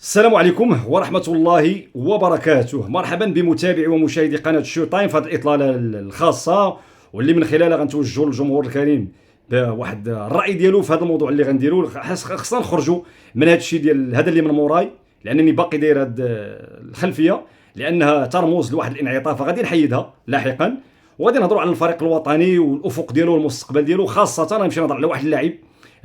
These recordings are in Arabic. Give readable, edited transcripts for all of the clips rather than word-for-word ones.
السلام عليكم ورحمة الله وبركاته. مرحبا بمتابعي ومشاهدي قناة شو تايم في هذه الإطلالة الخاصة، واللي من خلالها غنتوجهوا للجمهور الكريم بواحد الرأي ديالو في هذا الموضوع اللي غنديرو. خصنا نخرجوا من هذا الشيء ديال هذا اللي من موراي، لأنني باقي داير هذه الخلفية لأنها ترمز لواحد الانعطاف فغادي نحيدها لاحقا، وغادي نهضروا على الفريق الوطني والأفق ديالو والمستقبل ديالو، خاصة غنمشي نهضر على واحد اللاعب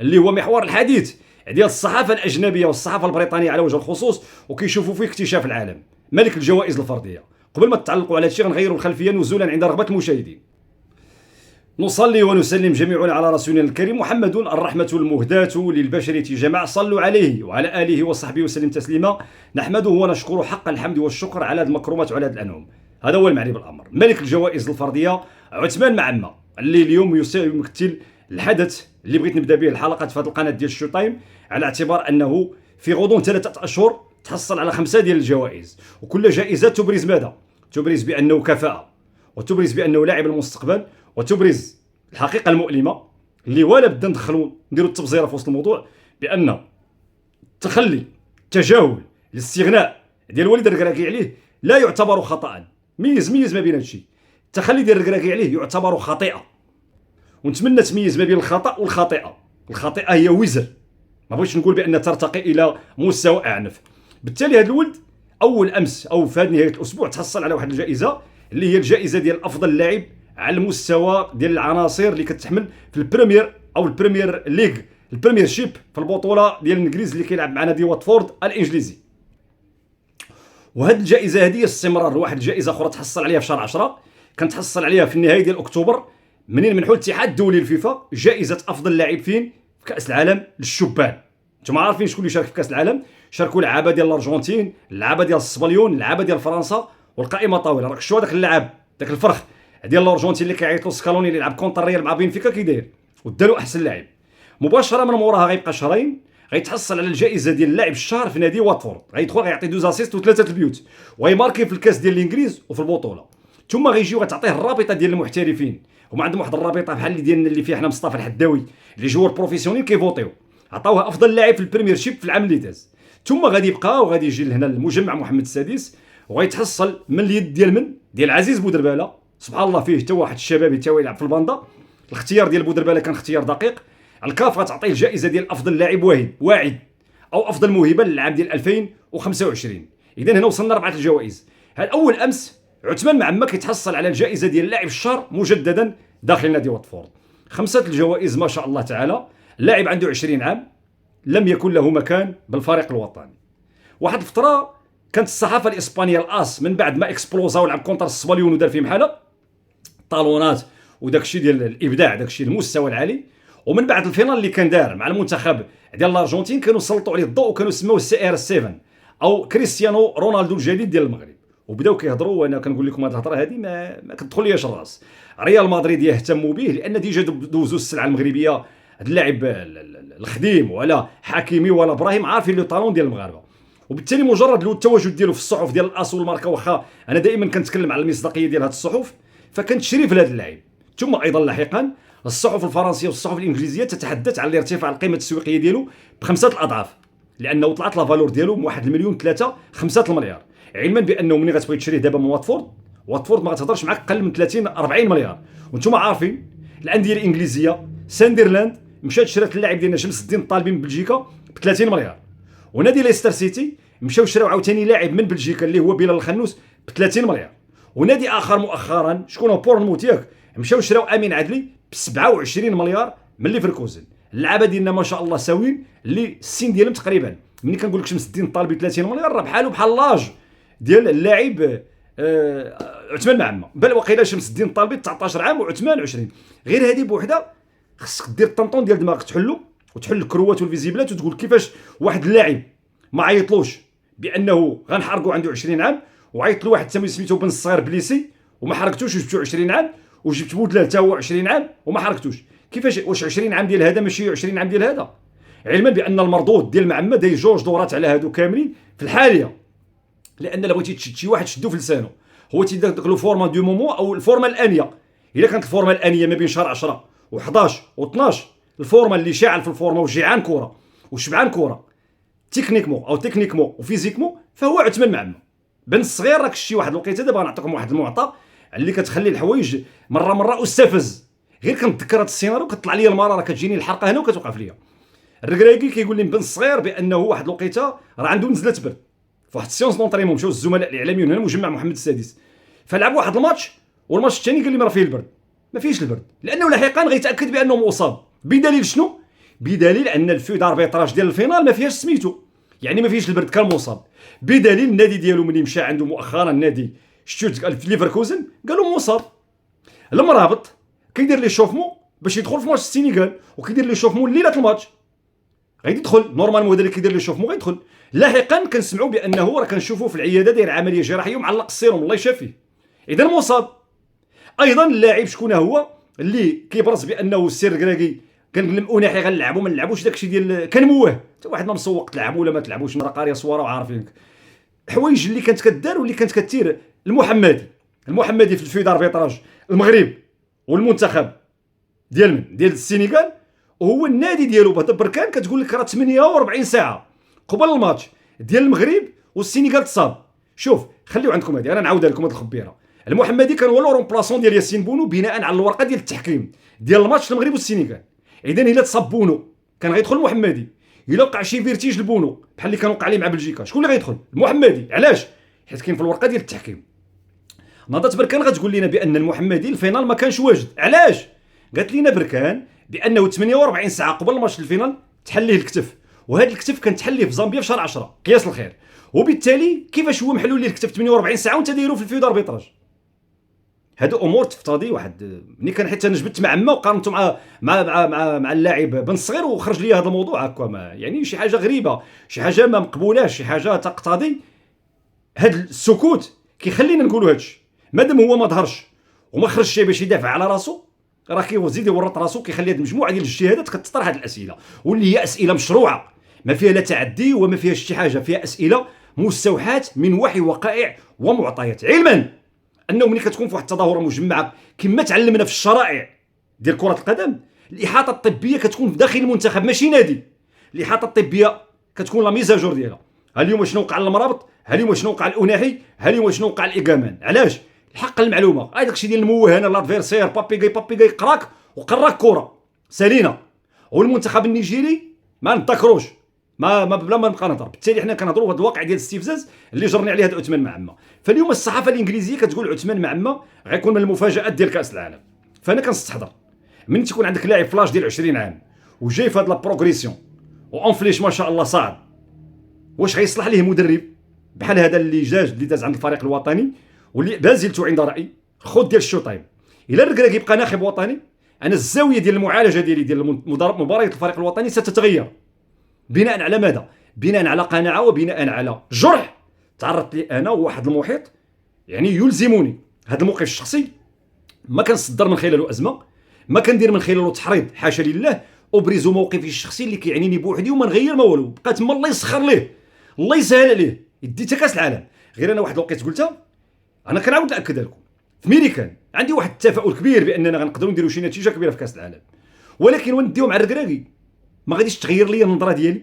اللي هو محور الحديث ديال الصحافه الاجنبيه والصحافه البريطانيه على وجه الخصوص، وكيشوفوا فيه اكتشاف العالم، ملك الجوائز الفرديه. قبل ما تتعلقوا على هذا الشيء غنغيروا الخلفيه نزولا عند رغبه المشاهدين. نصلي ونسلم جميعا على رسولنا الكريم محمد الرحمه المهداة للبشريه جماعه، صلوا عليه وعلى اله وصحبه وسلم تسليما. نحمده ونشكره حق الحمد والشكر على هذه المكرمات وعلى هذه الانعام. هذا هو المعني بالامر. ملك الجوائز الفرديه عثمان معمه، اللي اليوم يمثل الحدث اللي بغيت نبدا به الحلقه في هذه القناه ديال الشو تايم، على اعتبار انه في غضون 3 اشهر تحصل على 5 ديال الجوائز، وكل جائزه تبرز ماذا؟ تبرز بانه كفاءه، وتبرز بانه لاعب المستقبل، وتبرز الحقيقه المؤلمه اللي ولا بد ندخلوا نديروا التبزيره في وسط الموضوع، بان التخلي، التجاهل، الاستغناء ديال وليد الركراكي عليه لا يعتبر خطا. ميز ما بين هادشي. التخلي ديال الركراكي عليه يعتبر خطيئه، ونتمنى تميز ما بين الخطا والخطيئه. الخطيئه هي وزر، ما بغيتش نقول بان ترتقي الى مستوى اعنف. بالتالي هذا الولد اول امس او في هذه نهايه الاسبوع تحصل على واحد الجائزه اللي هي الجائزه ديال افضل لاعب على المستوى ديال العناصر اللي كتحمل في البريمير او البريمير ليغ، البريمير شيب في البطوله ديال الانجليز اللي كيلعب مع نادي واتفورد الانجليزي. وهذه الجائزه هذه استمرار لواحد الجائزه اخرى تحصل عليها في شهر 10، كنتحصل عليها في النهايه ديال اكتوبر منين منحو الاتحاد الدولي للفيفا جائزه افضل لاعب فين في كاس العالم للشبان. نتوما عارفين شكون اللي شارك في كاس العالم؟ شاركوا لعابه ديال الارجنتين، لعابه ديال السبليون، لعابه ديال فرنسا، والقائمه طويله. راك شفتوا هذاك اللاعب داك الفرخ ديال الارجنتين اللي كيعيط له سكالوني اللي لعب كونتر الريال مع بنفيكا كي داير، وداروا احسن لاعب. مباشره من موراها غيبقى شهرين غيتحصل على الجائزه ديال لاعب الشهر في نادي واتفورد، غيدخل غيعطي 2 اسيست و3 البيوت، ويماركي في الكاس ديال الانجليز وفي البطوله. ثم غيجيو غتعطيه الرابطه ديال المحترفين، هما عندهم واحد الرابطه بحال اللي ديالنا اللي فيها حنا مصطفى الحداوي اللي جوار بروفيسيونيل كيفوتيو، عطاوها افضل لاعب في البريمير شيب في العام اللي داز. ثم غادي يبقى وغادي يجي لهنا المجمع محمد السادس، وغيتحصل من اليد ديال عزيز بودرباله. سبحان الله، فيه حتى واحد الشبابي حتى هو يلعب في الباندا. الاختيار ديال بودرباله كان اختيار دقيق. الكاف غتعطيه الجائزه ديال افضل لاعب واعد او افضل موهبه للعام ديال 2025. اذا هنا وصلنا 4 الجوائز. هذا اول امس عثمان معمه كيتحصل على الجائزه ديال لاعب الشهر مجددا داخل نادي واتفورد. 5 الجوائز ما شاء الله تعالى. اللاعب عنده 20 عام، لم يكن له مكان بالفريق الوطني. واحد الفتره كانت الصحافه الاسبانيه الاس من بعد ما اكسبلوزا ولعب كونتر السباليون ودار فيه بحاله طالونات وداك الشيء ديال الابداع، داك الشيء المستوى العالي. ومن بعد الفينال اللي كان دار مع المنتخب ديال الارجنتين كانوا سلطوا عليه الضوء وكانوا سموه السي ار 7 او كريستيانو رونالدو الجديد ديال المغرب. وبداو كيهضروا، وانا كنقول لكم هذه الهضره هذه ما كتدخلياش الراس. ريال مدريد يهتموا به لان ديجا دوزوا السلعه المغربيه. هذا اللاعب الخديم ولا حكيمي ولا ابراهيم عارفين لو طالون ديال المغاربه، وبالتالي مجرد لو التواجد ديالو في الصحف ديال الاس والماركه، واخا انا دائما كنتكلم على المصداقيه ديال هذه الصحف، فكان تشريف لهذا اللاعب. ثم ايضا لاحقا الصحف الفرنسيه والصحف الانجليزيه تتحدث على ارتفاع القيمه التسويقيه ديالو ب5 الاضعاف، لانه طلعت لا فالور ديالو من 1 مليون 3 5 المليار. علما بانه ملي غتبغي تشريه دابا من واتفورد ما غتهضرش معاك اقل من 30 40 مليار. وانتم عارفين الانديه الانجليزيه ساندرلاند مشات شرات اللاعب ديالنا شمس الدين الطالبي من بلجيكا ب 30 مليار، ونادي ليستر سيتي مشاو شراو عاوتاني لاعب من بلجيكا اللي هو بلال الخنوس ب 30 مليار. ونادي اخر مؤخرا شكون هو بورنموث ياك، مشاو شراو امين عدلي ب 27 مليار من ليفركوزن. اللعابه ديالنا ما شاء الله ساويين اللي السن ديالهم تقريبا، ملي كنقول لك شمس الدين الطالبي 30 مليار راه بحالو بحال لاج ديال اللاعب عثمان معمه. بل وقيله شمس الدين الطالبي 19 عام وعثمان 20. غير هذه بوحده خصك دير الطنطون ديال دماغك تحلو، وتحل الكروات والفيزيبلات، وتقول كيفاش واحد اللاعب ما عيطلوش بانه غنحرقوا عنده 20 عام، وعيط له واحد سميتو بن الصغير بليسي وما حركتوش، وجبتو 20 عام، وجبت بودلال حتى هو 20 عام وما حركتوش. كيفاش؟ واش 20 عام ديال هذا ماشي 20 عام ديال هذا؟ علما بان المردود ديال معمه داير 2 دورات على هادو كاملين في الحاليه، لان الا بغيتي تشد شي واحد شدو في لسانه هو تيدير لو فورما دو مومون او الفورما الانيه. الا كانت الفورما الانيه ما بين شهر 10 و11 و12، الفورما اللي شاعل في الفورما وجيعان كره وشبعان كره تكنيكمون او تكنيكمون وفيزيكمون فهو عثمان معمر. بن الصغير راك شتي واحد الوقيته، دابا غنعطيكم واحد المعطى اللي كتخلي الحوايج مره استفز. غير كنتذكر هذا السيناريو كتطلع لي المراره، كتجيني الحرقه هنا وكتوقف ليا. الركراكي كيقول لي بن الصغير بانه واحد الوقيته راه عنده نزله برد فواحد السيونس دونطريمون، مشاو الزملاء الاعلاميون هنا مجمع محمد السادس، فلعبوا واحد الماتش والماتش الثاني قال لي راه فيه البرد. ما فيهش البرد، لانه لاحقا غيتاكد بانه مصاب. بدليل شنو؟ بدليل ان الفيو داربيطراج ديال الفينال ما فيهاش سميتو، يعني ما فيهش البرد، كان مصاب. بدليل النادي ديالو ملي مشى عنده مؤخرا نادي شتوتغارت في ليفركوزن قالوا مصاب. المرابط كيدير لي شوفمون باش يدخل في ماتش السينيغال، وكيدير لي شوفمون ليله الماتش غادي يدخل نورمالمون. هذا اللي كيدير لي شوفمون غيدخل. لاحقا كنسمعوا بانه راه كنشوفوه في العياده داير عمليه جراحيه ومعلق السيروم الله يشافيه، اذا مصاب. ايضا اللاعب شكون هو اللي كيبرز بانه السير كراكي كان الاناحي غنلعبوا ما نلعبوش داكشي ديال كان مواه حتى واحد ما مسوق تلعبوا ولا ما تلعبوش، راه قاريه صوره وعارفينك حوايج اللي كانت كدار واللي كانت كتير. المحمدي في الفيو داربيطراج المغرب والمنتخب ديال السينيغال، وهو النادي ديالو بركان كتقول لك راه 48 ساعه قبل الماتش ديال المغرب والسينيغال تصاب. شوف خليو عندكم هذه، انا نعاودها لكم هذه الخبيره. المحمدي كان هو رومبلاسون ديال ياسين بونو بناء على الورقه ديال التحكيم ديال الماتش المغرب والسينيغال. اذا الا تصاب بونو كان غيدخل المحمدي، الا وقع شي فيرتيج لبونو بحال اللي كان وقع ليه مع بلجيكا شكون اللي غيدخل؟ المحمدي. علاش؟ حيت كاين في الورقه ديال التحكيم. نهضات بركان غتقول لنا بان المحمدي الفينال ما كانش واجد. علاش؟ قالت لنا بركان بانه 48 ساعه قبل الماتش الفينال تحل ليه الكتف، وهذا الكتف كان تحل ليه في زامبيا في شهر 10 قياس الخير، وبالتالي كيفاش هو محلول ليه الكتف 48 ساعه وانت دايرو في الفيو داربيطراج؟ هادو امور تفتضي. واحد ملي كان حيت انا جبت مع عمه وقارنته مع اللاعب بن الصغير وخرج لي هذا الموضوع هكا، ما يعني شي حاجه غريبه، شي حاجه ما مقبولاش، شي حاجه تقتضي. هذا السكوت كيخلينا نقولوا هادشي. مادام هو ما ظهرش وما خرجش باش يدافع على راسو، راه كيزيد يورط راسو، كيخلي هذه المجموعه ديال الاجتهادات كتطرح هذه الاسئله، واللي هي اسئله مشروعه ما فيها لا تعدي وما فيها شي حاجه، فيها اسئله مستوحاه من وحي وقائع ومعطيات. علما انه ملي كتكون في واحد التظاهره مجمعه كما تعلمنا في الشرائع ديال كره القدم، الاحاطه الطبيه كتكون في داخل المنتخب ماشي نادي. الاحاطه الطبيه كتكون لا ميزاجور ديالها، ها اليوم شنو وقع للمرابط، ها اليوم شنو وقع الاناحي، ها اليوم شنو وقع الايكامان. علاش؟ الحق المعلومه هذاك الشيء ديال الموهنه لادفيرسير بابي جاي قراك وقراك كره سالينا، والمنتخب النيجيري ما نتذكروش ما بلا ما نبقى نهضر. بالتالي حنا كنهضروا هذا الواقع ديال الاستفزاز اللي جرني عليه هذا عثمان معمه. فاليوم الصحافه الانجليزيه كتقول عثمان معمه غيكون من المفاجات ديال كاس العالم. فانا كنستحضر من تكون عندك لاعب فلاش ديال 20 عام وجاي في هذا لابروغريسيون وانفليش ما شاء الله صاعد، واش غيصلح ليه مدرب بحال هذا اللي داز عند الفريق الوطني واللي بازلت عند رايي خذ ديال الشوطين. الا الركراك يبقى ناخب وطني، انا الزاويه ديال المعالجه ديالي ديال مباريات الفريق الوطني ستتغير. بناء على ماذا؟ بناء على قناعه وبناء على جرح تعرضت لي انا وواحد المحيط يعني يلزمني. هذا الموقف الشخصي ما كنصدر من خلاله ازمه، ما كندير من خلاله تحريض، حاشا لله. ابرز موقفي الشخصي اللي كيعنيني بوحدي وما نغير ما والو. بقى تما الله يسخر ليه، الله يسهل عليه، يدي حتى كاس العالم. غير انا واحد الوقت قلتها، انا كنعاود ناكدها لكم، في ميريكان عندي واحد التفاؤل كبير باننا غنقدروا نديروا شي نتيجه كبيره في كاس العالم، ولكن ونديو مع الركراكي ما غاديش تغير لي النظره ديالي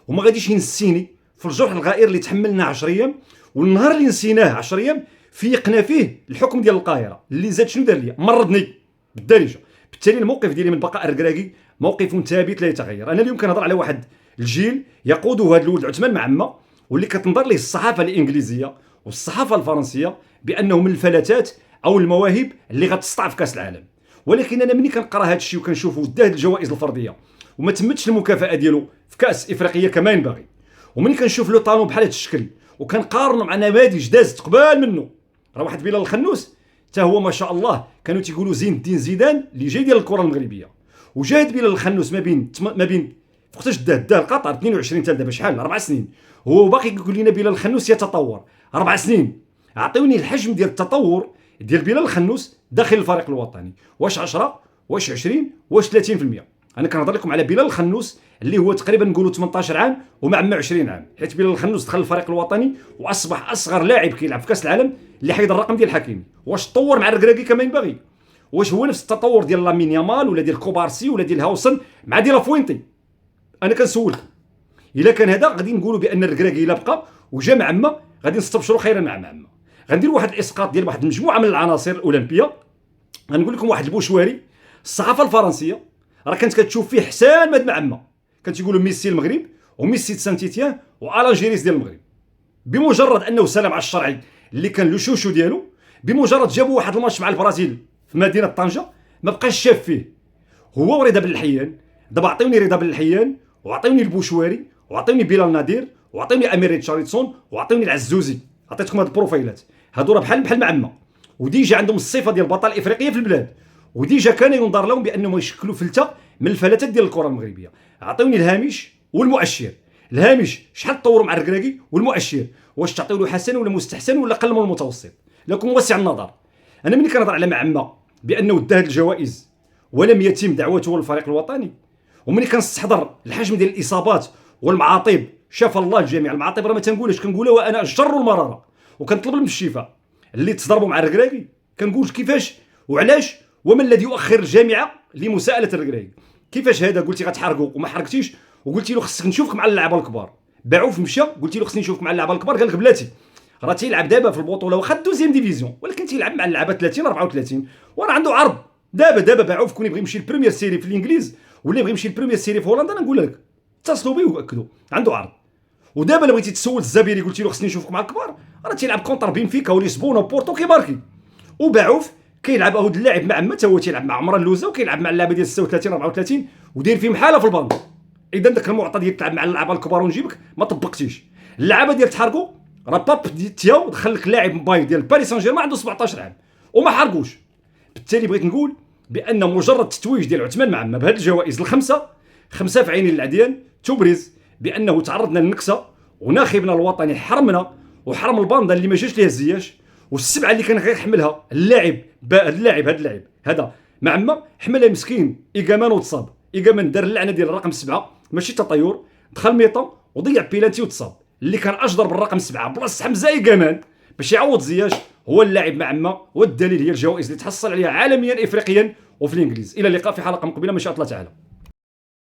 وما غاديش ينسيني في الجرح الغائر اللي تحملنا 10 ايام. والنهار اللي نسيناه 10 ايام فيقنا فيه الحكم ديال القاهره اللي زاد شنو دار لي؟ مرضني بالدارجه. بالتالي الموقف ديالي من بقاء الركراكي موقف ثابت لا يتغير. انا اليوم كنهضر على واحد الجيل يقوده هذا الولد عثمان معمه، واللي كتنظر ليه الصحافه الانجليزيه والصحافه الفرنسيه بانه من الفلاتات او المواهب اللي غتسطع في كاس العالم. ولكن انا ملي كنقرا هذا الشيء وكنشوفوا داه الجوائز الفرديه وما تمتش المكافاه ديالو في كاس افريقيا كما ينبغي، وملي كنشوف لو طالون بحال هذا الشكل وكنقارنوا مع نماذج دازت قبال منه، راه واحد بلال الخنوس حتى هو ما شاء الله كانوا تيقولوا زين الدين زيدان اللي جاي ديال الكره المغربيه، وجاهد بلال الخنوس ما بين وقتاش دا القطر 22 حتى دابا شحال 4 سنين، هو باقي يقول لنا بلال الخنوس يتطور 4 سنين. اعطيوني الحجم ديال التطور ديال بلال الخنوس داخل الفريق الوطني، واش 10 واش 20 واش 30%؟ انا كنهضر لكم على بلال الخنوس اللي هو تقريبا نقولوا 18 عام ومعمى 20 عام، حيت بلال الخنوس دخل الفريق الوطني واصبح اصغر لاعب كيلعب في كاس العالم اللي حيد الرقم ديال حكيمي. واش تطور مع الركراكي كما ينبغي؟ واش هو نفس التطور ديال لامين يامال ولا ديال كوبارسي ولا ديال هاوسن مع ديال فوينتي؟ انا كنسولكم الا كان هذا غادي نقولوا بان الركراكي الا بقى وجا مع عما غادي نستبشروا خيرا مع عما. غندير واحد الاسقاط ديال واحد المجموعه من العناصر الاولمبيه. غنقول لكم واحد البوشواري، الصحافه الفرنسيه راه كانت كتشوف فيه حسان ماد مع عما، كانت يقولوا ميسي المغرب وميسي سانتيتيان والان جيريس ديال المغرب. بمجرد انه سلم على الشرعي اللي كان لو شوشو ديالو، بمجرد جابوا واحد الماتش مع البرازيل في مدينه طنجه ما بقاش شاف فيه. هو ورضا بن الحيان. دابا عطيوني رضا بن الحيان وعطيوني البوشواري وعطيوني بلال نادير وعطيوني امير ريتشاردسون وعطيوني العزوزي. عطيتكم هاد البروفايلات، هادو راه بحال معما، وديجا عندهم الصفه ديال البطل الافريقيه في البلاد، وديجا كان ينظر لهم بانهم يشكلوا فلته من الفلاتات ديال الكره المغربيه. عطيوني الهامش والمؤشر. الهامش شحال تطوروا مع الركراكي، والمؤشر واش تعطيو له حسن ولا مستحسن ولا قل من المتوسط. لكم واسع النظر. انا ملي كنهضر على معما بانه دا هاد الجوائز ولم يتم دعوته للفريق الوطني، وملي كنستحضر الحجم ديال الاصابات والمعاطب، شاف الله الجميع. المعاطب راه ما تنقولش، كنقولها وانا الجر والمراره، وكنطلب لهم الشفاء. اللي تضربوا مع الركراكي كنقول كيفاش وعلاش وما الذي يؤخر الجامعه لمساءله الركراكي. كيفاش هذا قلتي غتحرقوا وما حرقتيش، وقلتي له خصك نشوفك مع اللعابه الكبار. باعوف مشى، قلتي له خصني نشوفك مع اللعابه الكبار، قال لك بلاتي راه تيلعب دابا في البطوله واخا دوزيام ديفيزيون، ولكن تيلعب مع اللعابه 30 34 وانا عنده عرض. دابا باعوف كون يبغي يمشي للبريمير سيري في الانجليز ولا يبغي يمشي للبريمير سيري في هولندا، انا نقول لك اتصلوا بيه واكدوا عنده عرض. ودابا لو بغيتي تسول الزبيري قلتي له خصني نشوفك مع الكبار، راه تيلعب كونتر بنفيكا ولشبونه وبورتو كيماركي. وباعوف كيلعب هود اللاعب مع عما، تا هو تيلعب مع عمران اللوزه وكيلعب مع اللعابه ديال 36 34 وداير فيهم حاله في الباند. اذا داك المعطى ديال تلعب مع اللعابه الكبار ونجيبك ما طبقتيش. اللعابه ديال تحرقوا، راه باب تياو دخل لك لاعب باي ديال باريس سان جيرمان عنده 17 عام وما حرقوش. بالتالي بغيت نقول بان مجرد التتويج ديال عثمان معما بهذه الجوائز الخمسه، خمسه في عين العديان، تبرز بانه تعرضنا للنكسه وناخبنا الوطني حرمنا وحرم الباندا اللي ما جاش ليها الزياش. والسبعه اللي كان غير يحملها اللاعب هذا معما حملها مسكين ايغامان وتصاب. ايغامان دار اللعنه ديال الرقم 7 ماشي تطير، دخل ميطون وضيع بيلانتي وتصاب. اللي كان اشجر بالرقم 7 بلاص حمزه ايغامان باش يعوض زياش هو اللاعب معما. والدليل هي الجوائز اللي تحصل عليها عالميا افريقيا وفي الانجليز. الى اللقاء في حلقه مقبله ان شاء الله تعالى.